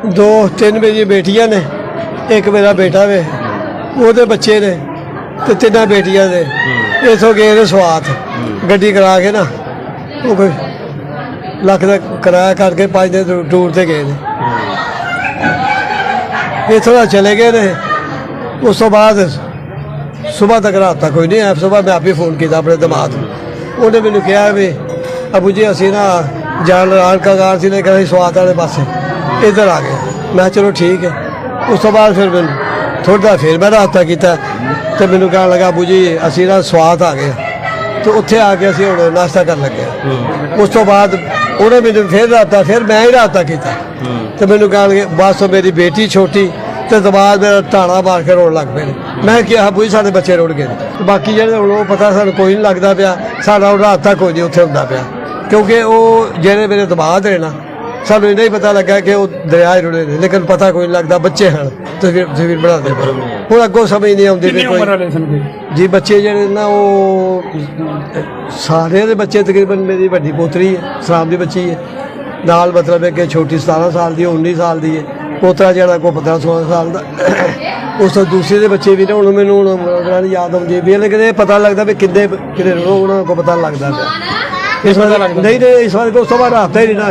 दो तीन मेरी बेटियां ने, एक मेरा बेटा वे, वो बच्चे ने, तो तीन बेटियां ने। इतों गए ने स्वात गड्डी करा के ना, वो कोई लख का किराया करके 5 दिन टूर से गए ने। इतों का चले गए ने। उस तो बाद सुबह तक रात तक कोई नहीं आया। सुबह मैं आप ही फोन किया अपने दिमाग, उन्हें मैंने कहा भी अबू जी असी ना जान लाल कगार से लेकर स्वात वाले पास इधर आ गए। मैं चलो ठीक है। उस तो बाद फिर मैं थोड़ा फिर मैं राबता किया तो मैंने कह लगा अबू जी असी ना स्वात आ गए, तो उत्थे आके असी हुण नाश्ता कर लगे। उस तो बाद उन्हें मैंने फिर राबता, फिर मैं ही राबता किया तो मैंने कह लगे बस मेरी बेटी छोटी तो दबाद मेरा टाणा मार के रोन लग पे। मैं क्या अबू जी साढ़े बच्चे रुड़ गए। बाकी जो हूँ पता सानू कोई नहीं लगता पाया, साडा राबता कोई नहीं उत्थे हुंदा पाया, क्योंकि वो जेडे मेरे दमाद है ना सानू इन्ना ही पता लगा कि वो दरिया रुड़े ने, लेकिन पता कोई नहीं लगता। बच्चे हैं तस्वीर बनाते हूँ अगों समझ नहीं आती जी। बच्चे जेडे ना वो सारे दे बच्चे तकरीबन मेरी वड्डी पोतरी है सलाम की बच्ची है, नाल मतलब है कि छोटी 17 साल की 19 साल की है, पोतरा जरा को 15-16 साल का। उस तो दूसरे के बच्चे भी ने हूँ मैनू याद आती भी, लेकिन ये पता लगता भी किन्ने किन्ने उन्होंने को पता लगता पाया। इस बार नहीं नहीं इस बार उस तो बाद राबता ही नहीं ना,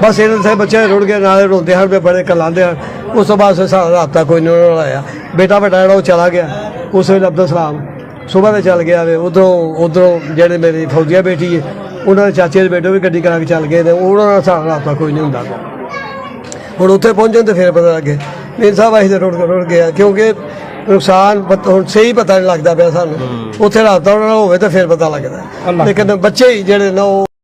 बस इन्हें बच्चे रुड़ गए नाले रोंदे हैं पे बड़े कलाते हैं। उस तो बाद सारा राबता कोई नहीं आया। बेटा बेटा जो चला गया उस वे अब्दुल सलाम सुबह में चल गया वे। उधरों जेडे मेरी फौजिया बेटी है उन्होंने चाचे के बेटे भी गड्डी करा के चल गए, उन्होंने सारा राबता कोई नहीं होंगे। हूँ उत्थे पहुँचे तो फिर पता लगे मेरे साहब अं तो रुड़ गया, क्योंकि नुकसान हूँ सही पता नहीं लगता पाया सानू। उत्थे राबता उन्होंने हो तो फिर पता लगता, लेकिन बच्चे ही जेडे ना